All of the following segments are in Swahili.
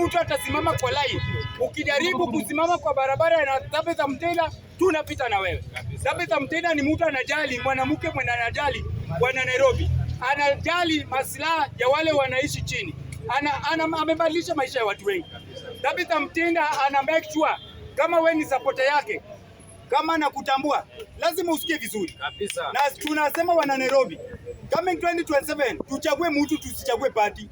Mtu atasimama kwa line. Ukijaribu kusimama kwa barabara na Tabitha Mtenda, tunapita na wewe. Tabitha Mtenda ni mtu anajali, mwanamke mwenye anajali wana Nairobi. Anajali maslaha ya wale wanaishi chini. Amebadilisha maisha ya watu wengi. Tabitha Mtenda ana make sure kama wewe ni supporter yake, kama nakutambua, lazima usikie vizuri. Kabisa. Na tunasema wana Nairobi, coming 2027 tuchague mtu, tusichague party.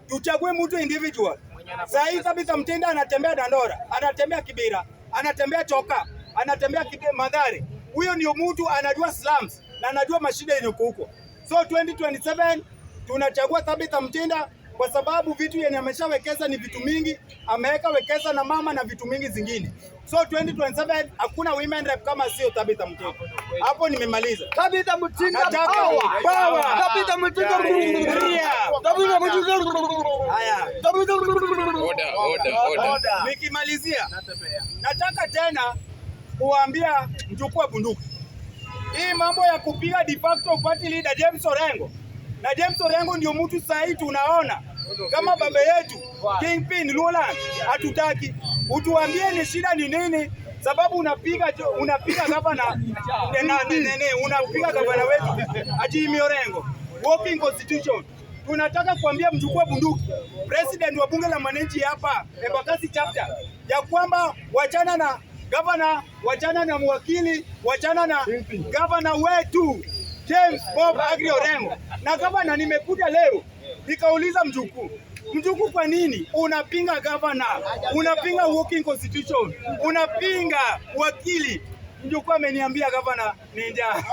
Tuchague mtu individual. Sasa Tabitha Mtenda anatembea Dandora, anatembea Kibera, anatembea Choka, anatembea Mathare. Huyo ndio mtu anajua slums na anajua mashida yenye huko. So 2027 tunachagua Tabitha Mtenda kwa sababu vitu yenye ameshawekeza ni vitu mingi, ameweka wekeza na mama na vitu mingi zingine. So 2027 hakuna women rep kama sio Tabitha Mtenda. Hapo nimemaliza. Tabitha Mtenda power. Tabitha Mtenda Tabitha Mtenda. Haya. Order. Nikimalizia nataka tena kuambia mchukue bunduki. Hii mambo ya kupiga de facto party leader James Orengo. Na James Orengo ndio mtu sahihi tunaona kama baba yetu Kingpin Luoland, hatutaki. Utuambie ni shida ni nini, sababu unapiga gavana unapiga gavana wetu James Orengo. Walking constitution. Tunataka kuambia mchukue bunduki president wa bunge la mwananchi hapa Embakasi chapter ya kwamba wachana na gavana, wachana na mwakili, wachana na gavana wetu James Bob Agri Orengo. Na gavana, nimekuja leo nikauliza mjukuu, kwa nini unapinga gavana, unapinga working constitution, unapinga wakili? Mjukuu ameniambia gavana ni njaa.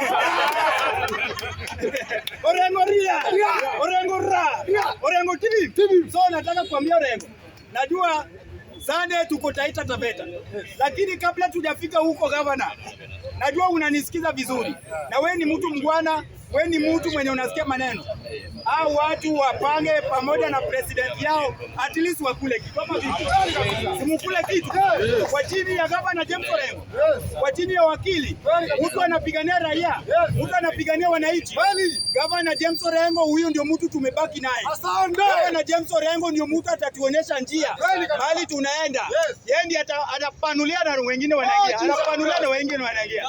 Orengo ria, Orengo ra, Orengo TV. So nataka kuambia Orengo, najua Sunday tuko Taita Taveta, lakini kabla tujafika huko gavana, najua unanisikiza vizuri, na we ni mtu mngwana, we ni mtu mwenye unasikia maneno. Hao watu wapange pamoja na president yao, at least wakule kitu kama vitu. Simukule kitu kwa chini ya gavana James Orengo, kwa chini ya wakili. Mtu anapigania raia, mtu anapigania wananchi. Gavana James Orengo, huyu ndio mtu tumebaki naye. Gavana James Orengo ndio mtu atatuonyesha njia bali tunaenda. Yeye ndiye atapanulia na wengine wanaingia, anapanulia na wengine wanaingia.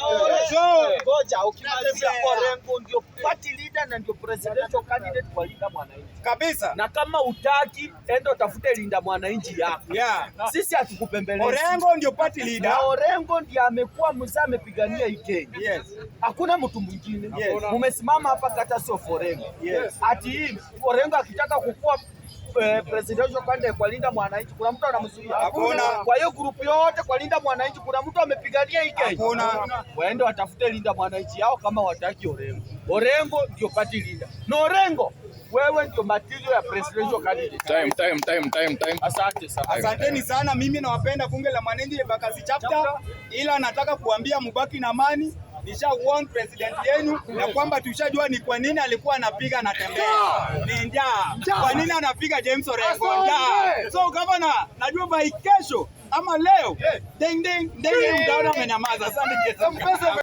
So ngoja, ukimalizia Orengo ndio party leader na ndio presidential candidate kwa Linda Mwananchi kabisa. Na kama utaki, enda utafute Linda Mwananchi yako. Sisi hatukupembeleza. Orengo ndio party leader. Na Orengo ndiye amekuwa mzee, amepigania hii Kenya. Hakuna mtu mwingine. Umesimama hapa kata sio Orengo. Ati hii Orengo akitaka kukua presidential candidate kwa Linda Mwananchi, kuna mtu anamzuia? Hakuna. Kwa hiyo group yote kwa Linda Mwananchi kuna mtu amepigania hii Kenya? Hakuna. Waende watafute Linda Mwananchi yao kama wataki Orengo. Orengo ndio party leader. Na Orengo, wewe ndio material ya presidential candidate. Time. Asante sana. Asanteni sana. Mimi nawapenda bunge la mwananchi Embakasi chapter, ila nataka kuambia mubaki na amani. Nisha warn president yenu na kwamba tushajua ni kwa nini alikuwa anapiga na tembea. Ni njaa. Kwa nini anapiga James Orengo? Njaa. So governor, najua by kesho ama leo, mtaona amenyamaza. Asante.